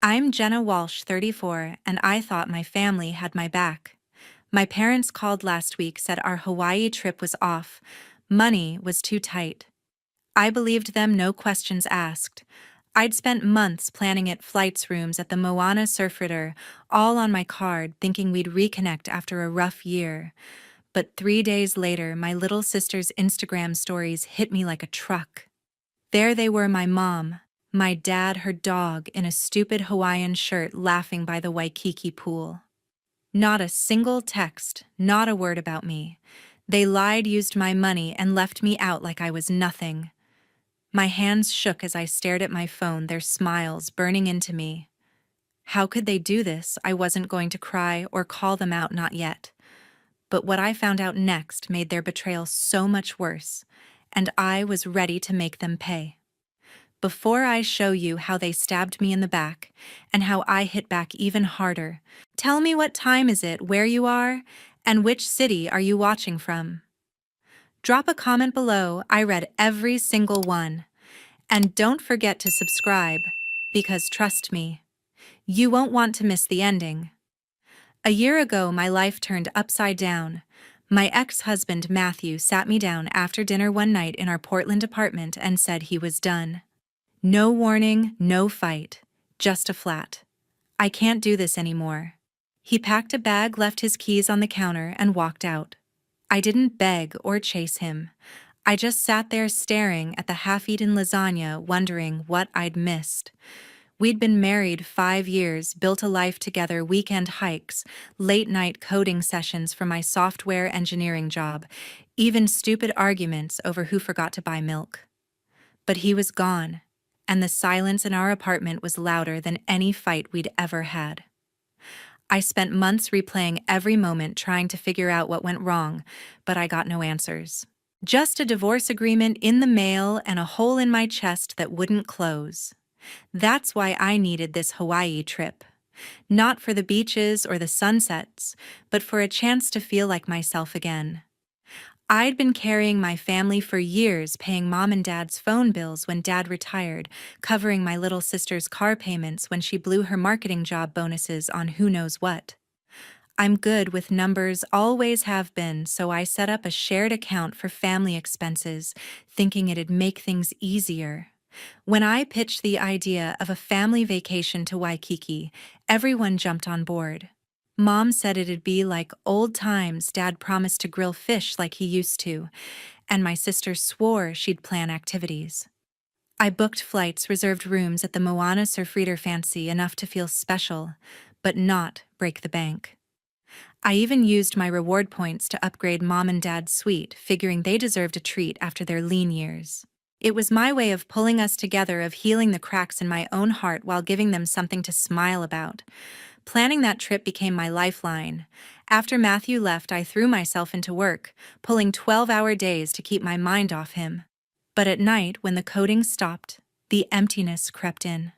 I'm Jenna Walsh, 34, and I thought my family had my back. My parents called last week, said our Hawaii trip was off. Money was too tight. I believed them, no questions asked. I'd spent months planning it, flights, rooms at the Moana Surfrider, all on my card, thinking we'd reconnect after a rough year. But 3 days later, my little sister's Instagram stories hit me like a truck. There they were, my mom, my dad, her dog, in a stupid Hawaiian shirt laughing by the Waikiki pool. Not a single text, not a word about me. They lied, used my money, and left me out like I was nothing. My hands shook as I stared at my phone, their smiles burning into me. How could they do this? I wasn't going to cry or call them out, not yet. But what I found out next made their betrayal so much worse, and I was ready to make them pay. Before I show you how they stabbed me in the back, and how I hit back even harder, tell me, what time is it, where you are, and which city are you watching from? Drop a comment below. I read every single one. And don't forget to subscribe, because trust me, you won't want to miss the ending. A year ago, my life turned upside down. My ex-husband, Matthew, sat me down after dinner one night in our Portland apartment and said he was done. No warning, no fight, just a flat. I can't do this anymore. He packed a bag, left his keys on the counter, and walked out. I didn't beg or chase him. I just sat there staring at the half-eaten lasagna, wondering what I'd missed. We'd been married 5 years, built a life together, weekend hikes, late-night coding sessions for my software engineering job, even stupid arguments over who forgot to buy milk. But he was gone, and the silence in our apartment was louder than any fight we'd ever had. I spent months replaying every moment, trying to figure out what went wrong, but I got no answers. Just a divorce agreement in the mail and a hole in my chest that wouldn't close. That's why I needed this Hawaii trip. Not for the beaches or the sunsets, but for a chance to feel like myself again. I'd been carrying my family for years, paying mom and dad's phone bills when dad retired, covering my little sister's car payments when she blew her marketing job bonuses on who knows what. I'm good with numbers, always have been, so I set up a shared account for family expenses, thinking it'd make things easier. When I pitched the idea of a family vacation to Waikiki, everyone jumped on board. Mom said it'd be like old times, Dad promised to grill fish like he used to, and my sister swore she'd plan activities. I booked flights, reserved rooms at the Moana Surfrider, fancy enough to feel special, but not break the bank. I even used my reward points to upgrade Mom and Dad's suite, figuring they deserved a treat after their lean years. It was my way of pulling us together, of healing the cracks in my own heart while giving them something to smile about. Planning that trip became my lifeline. After Matthew left, I threw myself into work, pulling 12-hour days to keep my mind off him. But at night, when the coding stopped, the emptiness crept in.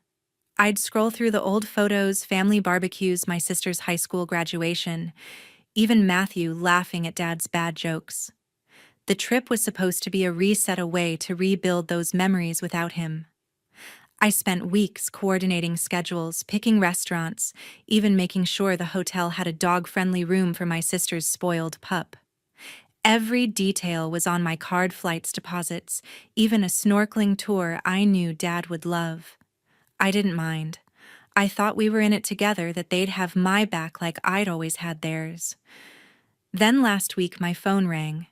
I'd scroll through the old photos, family barbecues, my sister's high school graduation, even Matthew laughing at Dad's bad jokes. The trip was supposed to be a reset, a way to rebuild those memories without him. I spent weeks coordinating schedules, picking restaurants, even making sure the hotel had a dog-friendly room for my sister's spoiled pup. Every detail was on my card, flights, deposits, even a snorkeling tour I knew Dad would love. I didn't mind. I thought we were in it together, that they'd have my back like I'd always had theirs. Then last week my phone rang.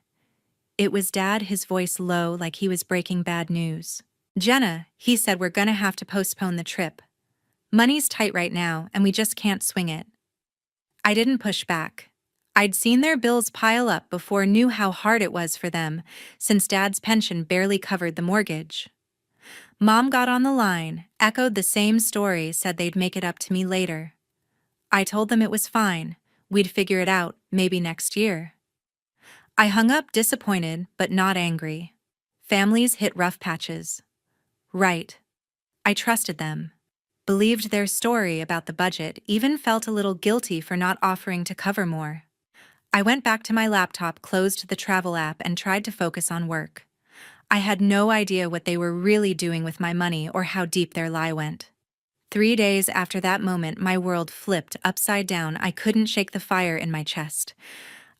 It was Dad, his voice low like he was breaking bad news. "Jenna," he said, "we're gonna have to postpone the trip. Money's tight right now, and we just can't swing it." I didn't push back. I'd seen their bills pile up before, knew how hard it was for them, since Dad's pension barely covered the mortgage. Mom got on the line, echoed the same story, said they'd make it up to me later. I told them it was fine, we'd figure it out, maybe next year. I hung up, disappointed but not angry. Families hit rough patches. Right. I trusted them, believed their story about the budget, even felt a little guilty for not offering to cover more. I went back to my laptop, closed the travel app, and tried to focus on work. I had no idea what they were really doing with my money or how deep their lie went. 3 days after that moment, my world flipped upside down. I couldn't shake the fire in my chest.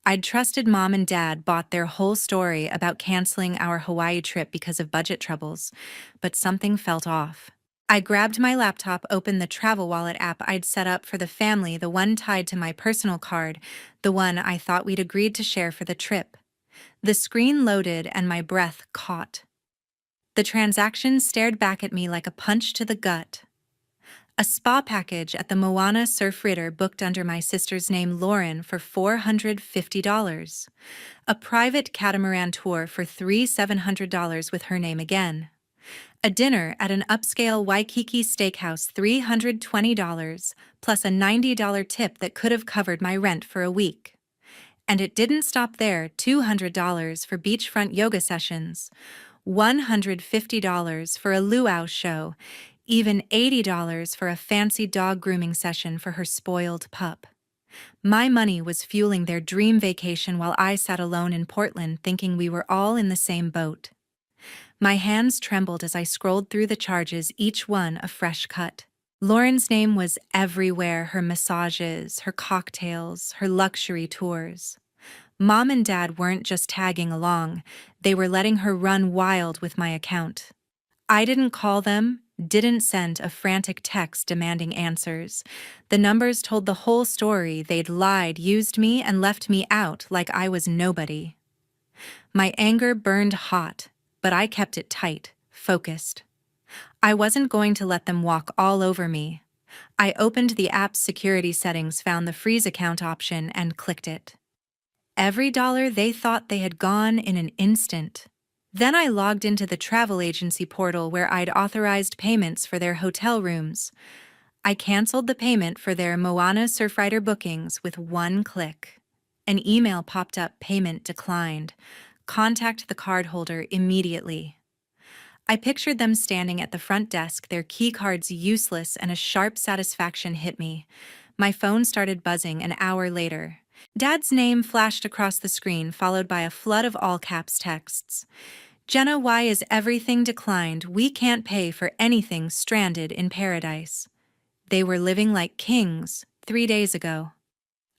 I'd trusted Mom and Dad bought their whole story about canceling our Hawaii trip because of budget troubles, but something felt off. I grabbed my laptop, opened the travel wallet app I'd set up for the family, the one tied to my personal card, the one I thought we'd agreed to share for the trip. The screen loaded and my breath caught. The transaction stared back at me like a punch to the gut. A spa package at the Moana Surf Ritter booked under my sister's name, Lauren, for $450. A private catamaran tour for $700 with her name again. A dinner at an upscale Waikiki steakhouse, $320, plus a $90 tip that could have covered my rent for a week. And it didn't stop there. $200 for beachfront yoga sessions, $150 for a luau show, even $80 for a fancy dog grooming session for her spoiled pup. My money was fueling their dream vacation while I sat alone in Portland thinking we were all in the same boat. My hands trembled as I scrolled through the charges, each one a fresh cut. Lauren's name was everywhere: her massages, her cocktails, her luxury tours. Mom and Dad weren't just tagging along, they were letting her run wild with my account. I didn't call them, didn't send a frantic text demanding answers. The numbers told the whole story. They'd lied, used me, and left me out like I was nobody. My anger burned hot, but I kept it tight, focused. I wasn't going to let them walk all over me. I opened the app's security settings, found the freeze account option, and clicked it. Every dollar they thought they had gone in an instant. Then I logged into the travel agency portal where I'd authorized payments for their hotel rooms. I canceled the payment for their Moana Surfrider bookings with one click. An email popped up: payment declined. Contact the cardholder immediately. I pictured them standing at the front desk, their key cards useless, and a sharp satisfaction hit me. My phone started buzzing an hour later. Dad's name flashed across the screen, followed by a flood of all-caps texts. "Jenna, why is everything declined? We can't pay for anything. Stranded in paradise." They were living like kings 3 days ago.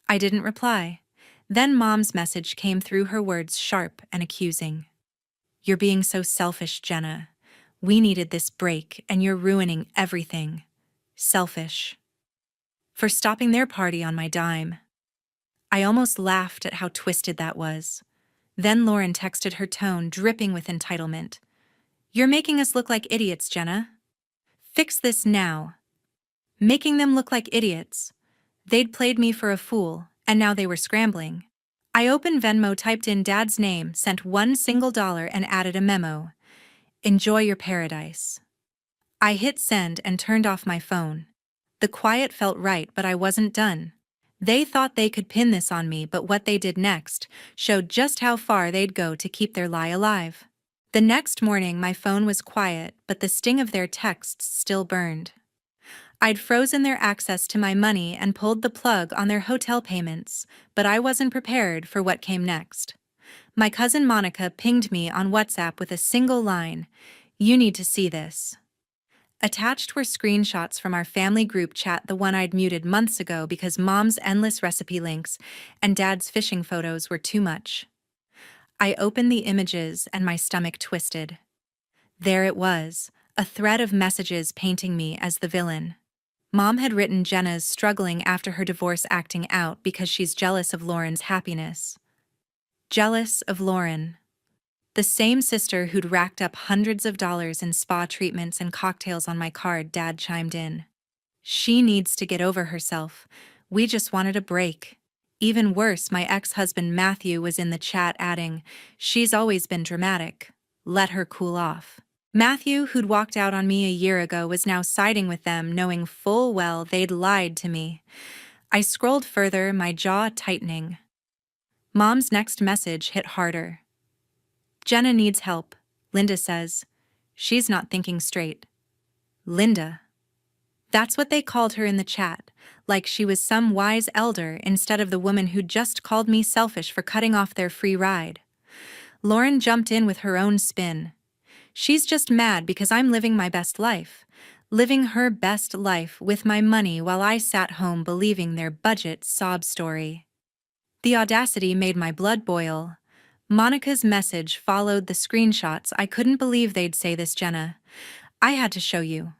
I didn't reply. Then Mom's message came through, her words sharp and accusing. "You're being so selfish, Jenna. We needed this break, and you're ruining everything. Selfish." For stopping their party on my dime. I almost laughed at how twisted that was. Then Lauren texted, her tone dripping with entitlement. "You're making us look like idiots, Jenna. Fix this now." Making them look like idiots. They'd played me for a fool, and now they were scrambling. I opened Venmo, typed in Dad's name, sent $1 and added a memo. "Enjoy your paradise." I hit send and turned off my phone. The quiet felt right, but I wasn't done. They thought they could pin this on me, but what they did next showed just how far they'd go to keep their lie alive. The next morning, my phone was quiet, but the sting of their texts still burned. I'd frozen their access to my money and pulled the plug on their hotel payments, but I wasn't prepared for what came next. My cousin Monica pinged me on WhatsApp with a single line: "You need to see this." Attached were screenshots from our family group chat, the one I'd muted months ago because Mom's endless recipe links and Dad's fishing photos were too much. I opened the images and my stomach twisted. There it was, a thread of messages painting me as the villain. Mom had written Jenna's struggling after her divorce, acting out because she's jealous of Lauren's happiness. Jealous of Lauren. The same sister who'd racked up hundreds of dollars in spa treatments and cocktails on my card, Dad chimed in. "She needs to get over herself. We just wanted a break." Even worse, my ex-husband Matthew was in the chat, adding, "She's always been dramatic. Let her cool off." Matthew, who'd walked out on me a year ago, was now siding with them, knowing full well they'd lied to me. I scrolled further, my jaw tightening. Mom's next message hit harder. "Jenna needs help, Linda says. She's not thinking straight." Linda. That's what they called her in the chat, like she was some wise elder instead of the woman who'd just called me selfish for cutting off their free ride. Lauren jumped in with her own spin. "She's just mad because I'm living my best life. living her best life with my money while I sat home believing their budget sob story. The audacity made my blood boil. Monica's message followed the screenshots. I couldn't believe they'd say this, Jenna. I had to show you.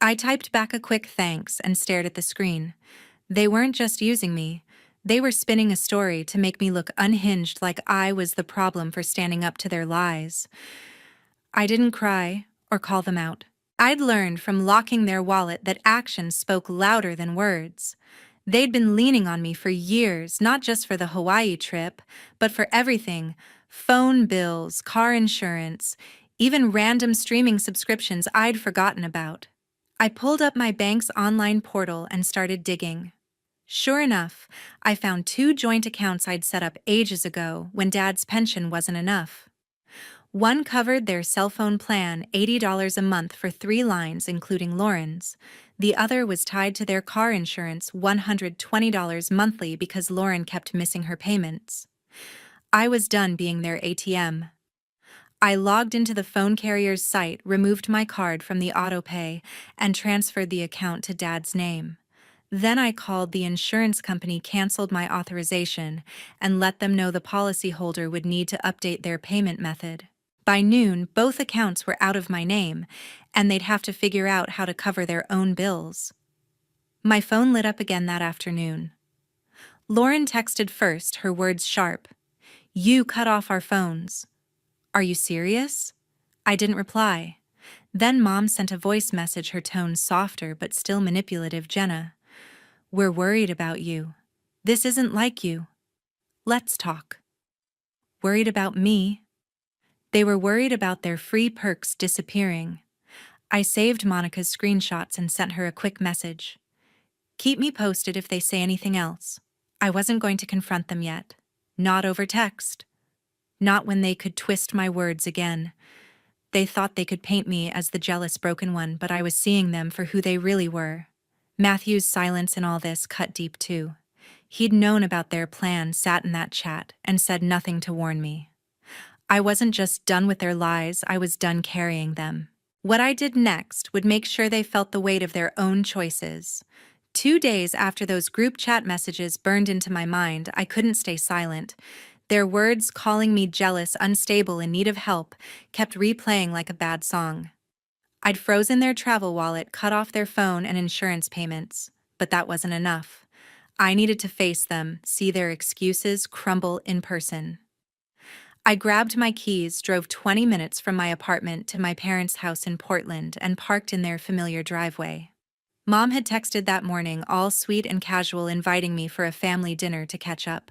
I typed back a quick thanks and stared at the screen. They weren't just using me. They were spinning a story to make me look unhinged, like I was the problem for standing up to their lies. I didn't cry or call them out. I'd learned from locking their wallet that actions spoke louder than words. They'd been leaning on me for years, not just for the Hawaii trip, but for everything: phone bills, car insurance, even random streaming subscriptions I'd forgotten about. I pulled up my bank's online portal and started digging. Sure enough, I found 2 joint accounts I'd set up ages ago when Dad's pension wasn't enough. One covered their cell phone plan, $80 a month for 3 lines, including Lauren's. The other was tied to their car insurance, $120 monthly, because Lauren kept missing her payments. I was done being their ATM. I logged into the phone carrier's site, removed my card from the autopay, and transferred the account to Dad's name. Then I called the insurance company, canceled my authorization, and let them know the policyholder would need to update their payment method. By noon, both accounts were out of my name, and they'd have to figure out how to cover their own bills. My phone lit up again that afternoon. Lauren texted first, her words sharp. "You cut off our phones." "Are you serious?" I didn't reply. Then Mom sent a voice message, her tone softer but still manipulative. "Jenna, we're worried about you. This isn't like you. Let's talk." Worried about me? They were worried about their free perks disappearing. I saved Monica's screenshots and sent her a quick message. "Keep me posted if they say anything else." I wasn't going to confront them yet. Not over text. Not when they could twist my words again. They thought they could paint me as the jealous, broken one, but I was seeing them for who they really were. Matthew's silence in all this cut deep too. He'd known about their plan, sat in that chat, and said nothing to warn me. I wasn't just done with their lies, I was done carrying them. What I did next would make sure they felt the weight of their own choices. 2 days after those group chat messages burned into my mind, I couldn't stay silent. Their words, calling me jealous, unstable, in need of help, kept replaying like a bad song. I'd frozen their travel wallet, cut off their phone and insurance payments, but that wasn't enough. I needed to face them, see their excuses crumble in person. I grabbed my keys, drove 20 minutes from my apartment to my parents' house in Portland, and parked in their familiar driveway. Mom had texted that morning, all sweet and casual, inviting me for a family dinner to catch up.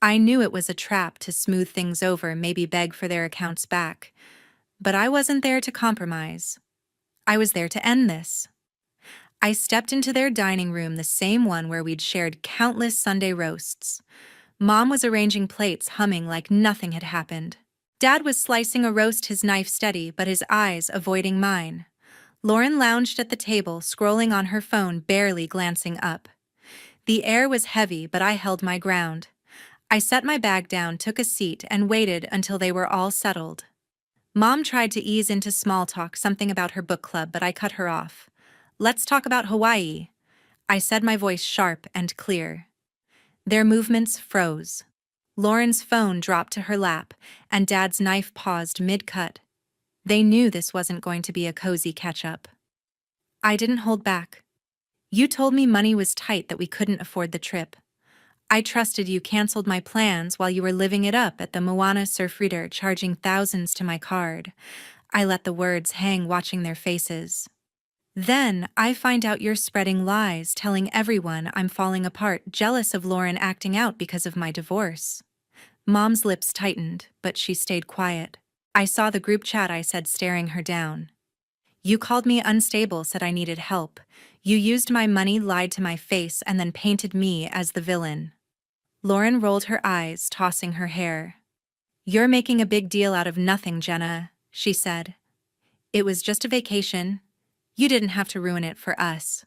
I knew it was a trap to smooth things over, maybe beg for their accounts back. But I wasn't there to compromise. I was there to end this. I stepped into their dining room, the same one where we'd shared countless Sunday roasts. Mom was arranging plates, humming like nothing had happened. Dad was slicing a roast, his knife steady, but his eyes avoiding mine. Lauren lounged at the table, scrolling on her phone, barely glancing up. The air was heavy, but I held my ground. I set my bag down, took a seat, and waited until they were all settled. Mom tried to ease into small talk, something about her book club, but I cut her off. "Let's talk about Hawaii," I said, my voice sharp and clear. Their movements froze. Lauren's phone dropped to her lap, and Dad's knife paused mid-cut. They knew this wasn't going to be a cozy catch-up. I didn't hold back. "You told me money was tight, that we couldn't afford the trip. I trusted you, canceled my plans while you were living it up at the Moana surf resort, charging thousands to my card." I let the words hang, watching their faces. "Then I find out you're spreading lies, telling everyone I'm falling apart, jealous of Lauren acting out because of my divorce." Mom's lips tightened, but she stayed quiet. "I saw the group chat," I said, staring her down. "You called me unstable, said I needed help. You used my money, lied to my face, and then painted me as the villain." Lauren rolled her eyes, tossing her hair. "You're making a big deal out of nothing, Jenna," she said. "It was just a vacation. You didn't have to ruin it for us."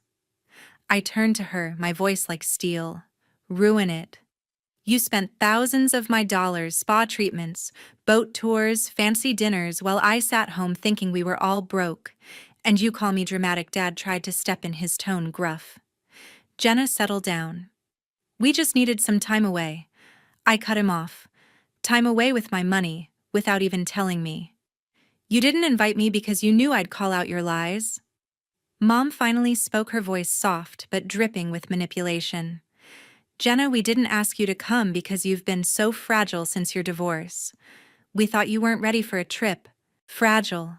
I turned to her, my voice like steel. "Ruin it? You spent thousands of my dollars, spa treatments, boat tours, fancy dinners, while I sat home thinking we were all broke. And you call me dramatic, Dad tried to step in, his tone gruff. Jenna, settle down. We just needed some time away. I cut him off. Time away with my money, without even telling me. You didn't invite me because you knew I'd call out your lies. Mom finally spoke, her voice soft but dripping with manipulation. Jenna, we didn't ask you to come because you've been so fragile since your divorce. We thought you weren't ready for a trip. Fragile.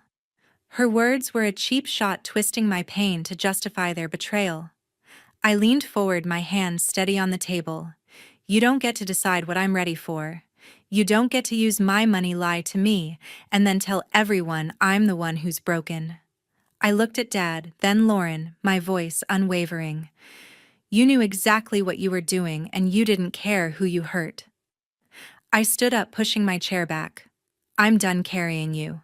Her words were a cheap shot, twisting my pain to justify their betrayal. I leaned forward, my hands steady on the table. You don't get to decide what I'm ready for. You don't get to use my money, lie to me, and then tell everyone I'm the one who's broken. I looked at Dad, then Lauren, my voice unwavering. You knew exactly what you were doing, and you didn't care who you hurt. I stood up, pushing my chair back. I'm done carrying you.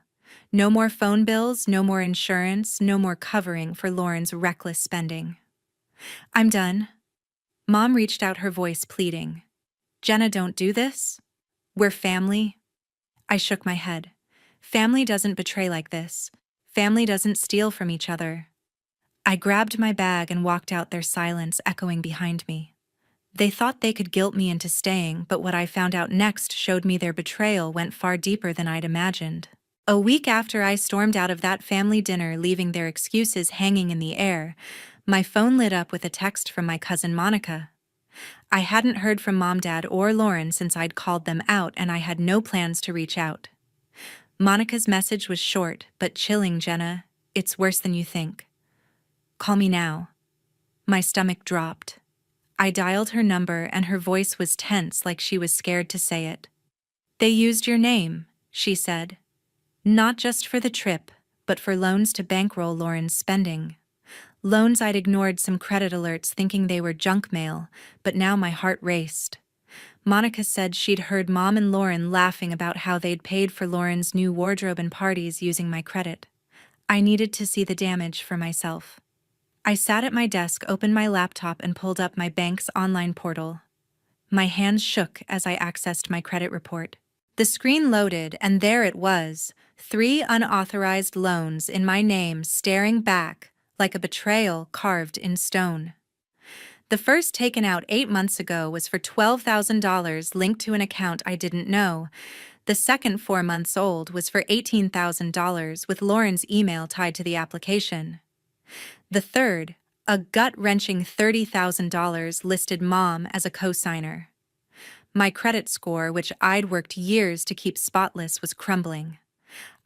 No more phone bills, no more insurance, no more covering for Lauren's reckless spending. I'm done. Mom reached out, her voice pleading. Jenna, don't do this. We're family. I shook my head. Family doesn't betray like this. Family doesn't steal from each other. I grabbed my bag and walked out, their silence echoing behind me. They thought they could guilt me into staying, but what I found out next showed me their betrayal went far deeper than I'd imagined. A week after I stormed out of that family dinner, leaving their excuses hanging in the air, my phone lit up with a text from my cousin Monica. I hadn't heard from Mom, Dad, or Lauren since I'd called them out, and I had no plans to reach out. Monica's message was short but chilling. Jenna, it's worse than you think. Call me now. My stomach dropped. I dialed her number and her voice was tense, like she was scared to say it. They used your name, she said. Not just for the trip, but for loans to bankroll Lauren's spending. Loans I'd ignored, some credit alerts thinking they were junk mail, but now my heart raced. Monica said she'd heard Mom and Lauren laughing about how they'd paid for Lauren's new wardrobe and parties using my credit. I needed to see the damage for myself. I sat at my desk, opened my laptop, and pulled up my bank's online portal. My hands shook as I accessed my credit report. The screen loaded, and there it was, 3 unauthorized loans in my name staring back like a betrayal carved in stone. The first, taken out 8 months ago, was for $12,000 linked to an account I didn't know. The second, 4 months old, was for $18,000 with Lauren's email tied to the application. The third, a gut-wrenching $30,000, listed Mom as a co-signer. My credit score, which I'd worked years to keep spotless, was crumbling.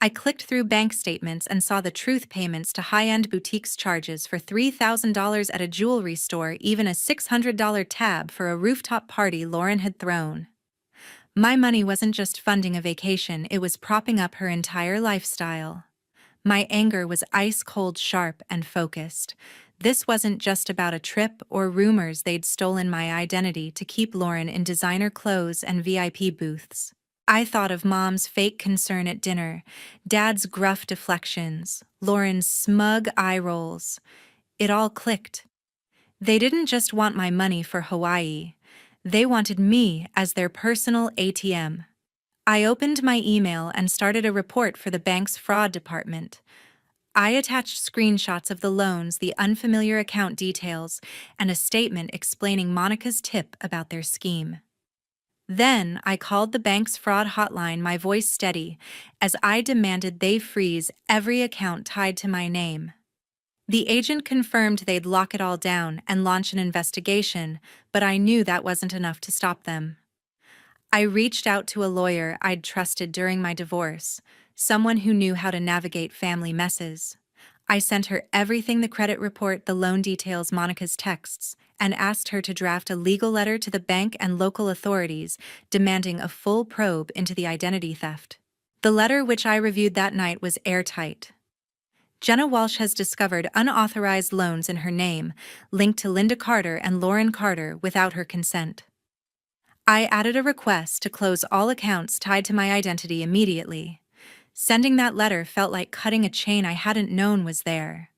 I clicked through bank statements and saw the truth: payments to high-end boutiques, charges for $3,000 at a jewelry store, even a $600 tab for a rooftop party Lauren had thrown. My money wasn't just funding a vacation, it was propping up her entire lifestyle. My anger was ice-cold, sharp, and focused. This wasn't just about a trip or rumors they'd stolen my identity to keep Lauren in designer clothes and VIP booths. I thought of Mom's fake concern at dinner, Dad's gruff deflections, Lauren's smug eye rolls. It all clicked. They didn't just want my money for Hawaii. They wanted me as their personal ATM. I opened my email and started a report for the bank's fraud department. I attached screenshots of the loans, the unfamiliar account details, and a statement explaining Monica's tip about their scheme. Then I called the bank's fraud hotline, my voice steady, as I demanded they freeze every account tied to my name. The agent confirmed they'd lock it all down and launch an investigation, but I knew that wasn't enough to stop them. I reached out to a lawyer I'd trusted during my divorce, someone who knew how to navigate family messes. I sent her everything: the credit report, the loan details, Monica's texts, and asked her to draft a legal letter to the bank and local authorities demanding a full probe into the identity theft. The letter, which I reviewed that night, was airtight. Jenna Walsh has discovered unauthorized loans in her name, linked to Linda Carter and Lauren Carter without her consent. I added a request to close all accounts tied to my identity immediately. Sending that letter felt like cutting a chain I hadn't known was there.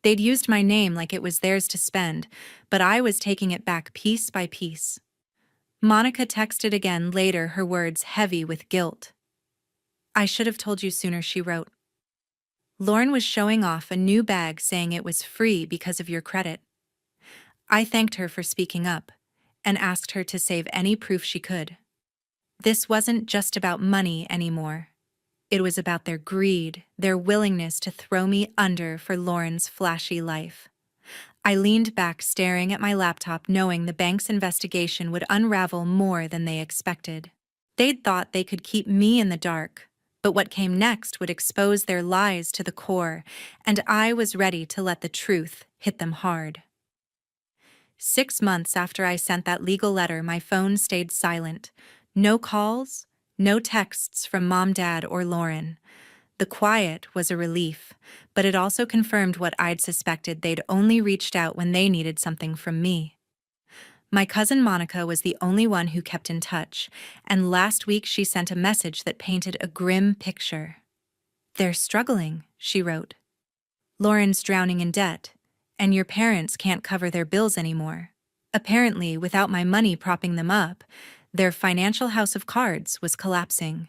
They'd used my name like it was theirs to spend, but I was taking it back piece by piece. Monica texted again later, her words heavy with guilt. I should have told you sooner, she wrote. Lauren was showing off a new bag saying it was free because of your credit. I thanked her for speaking up and asked her to save any proof she could. This wasn't just about money anymore. It was about their greed, their willingness to throw me under for Lauren's flashy life. I leaned back, staring at my laptop, knowing the bank's investigation would unravel more than they expected. They'd thought they could keep me in the dark, but what came next would expose their lies to the core, and I was ready to let the truth hit them hard. 6 months after I sent that legal letter, my phone stayed silent. No calls, no texts from Mom, Dad, or Lauren. The quiet was a relief, but it also confirmed what I'd suspected: they'd only reached out when they needed something from me. My cousin Monica was the only one who kept in touch, and last week she sent a message that painted a grim picture. "They're struggling," she wrote. "Lauren's drowning in debt, and your parents can't cover their bills anymore. Apparently, without my money propping them up, their financial house of cards was collapsing."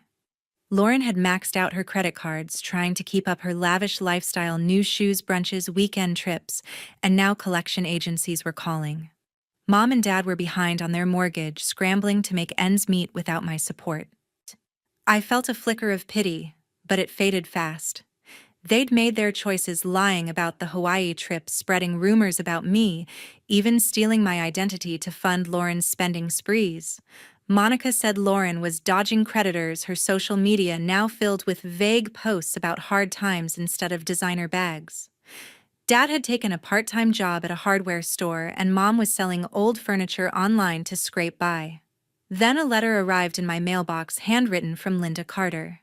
Lauren had maxed out her credit cards, trying to keep up her lavish lifestyle: new shoes, brunches, weekend trips, and now collection agencies were calling. Mom and Dad were behind on their mortgage, scrambling to make ends meet without my support. I felt a flicker of pity, but it faded fast. They'd made their choices, lying about the Hawaii trip, spreading rumors about me, even stealing my identity to fund Lauren's spending sprees. Monica said Lauren was dodging creditors, her social media now filled with vague posts about hard times instead of designer bags. Dad had taken a part-time job at a hardware store, and Mom was selling old furniture online to scrape by. Then a letter arrived in my mailbox, handwritten from Linda Carter.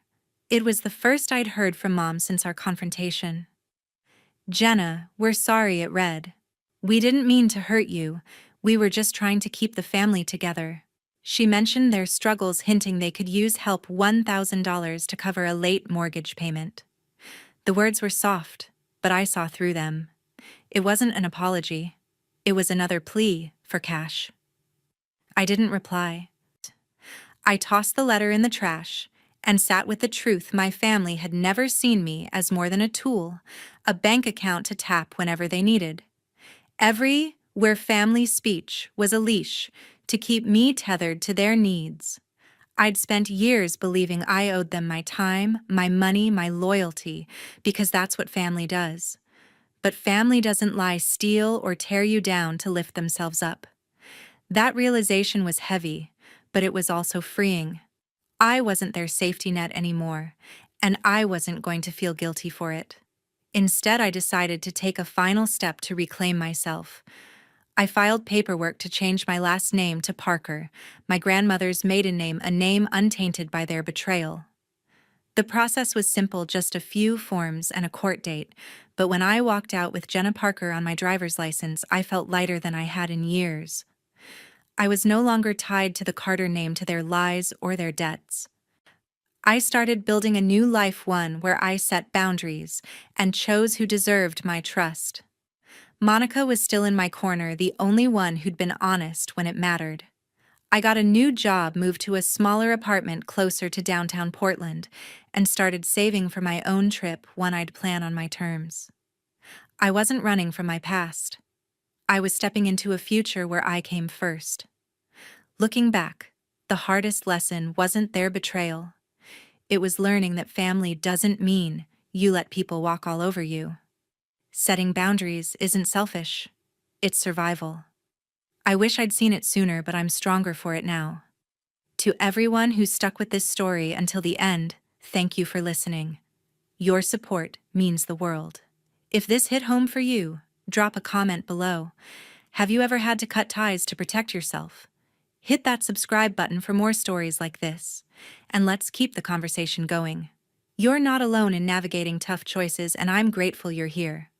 It was the first I'd heard from Mom since our confrontation. "Jenna, we're sorry," it read. "We didn't mean to hurt you. We were just trying to keep the family together." She mentioned their struggles, hinting they could use help: $1,000 to cover a late mortgage payment. The words were soft, but I saw through them. It wasn't an apology. It was another plea for cash. I didn't reply. I tossed the letter in the trash and sat with the truth: my family had never seen me as more than a tool, a bank account to tap whenever they needed. Every "we're family" speech was a leash to keep me tethered to their needs. I'd spent years believing I owed them my time, my money, my loyalty, because that's what family does. But family doesn't lie, steal, or tear you down to lift themselves up. That realization was heavy, but it was also freeing. I wasn't their safety net anymore, and I wasn't going to feel guilty for it. Instead, I decided to take a final step to reclaim myself. I filed paperwork to change my last name to Parker, my grandmother's maiden name, a name untainted by their betrayal. The process was simple: just a few forms and a court date, but when I walked out with Jenna Parker on my driver's license, I felt lighter than I had in years. I was no longer tied to the Carter name, to their lies, or their debts. I started building a new life, one where I set boundaries and chose who deserved my trust. Monica was still in my corner, the only one who'd been honest when it mattered. I got a new job, moved to a smaller apartment closer to downtown Portland, and started saving for my own trip, one I'd plan on my terms. I wasn't running from my past. I was stepping into a future where I came first. Looking back, the hardest lesson wasn't their betrayal. It was learning that family doesn't mean you let people walk all over you. Setting boundaries isn't selfish, it's survival. I wish I'd seen it sooner, but I'm stronger for it now. To everyone who stuck with this story until the end, thank you for listening. Your support means the world. If this hit home for you, drop a comment below. Have you ever had to cut ties to protect yourself? Hit that subscribe button for more stories like this, and let's keep the conversation going. You're not alone in navigating tough choices, and I'm grateful you're here.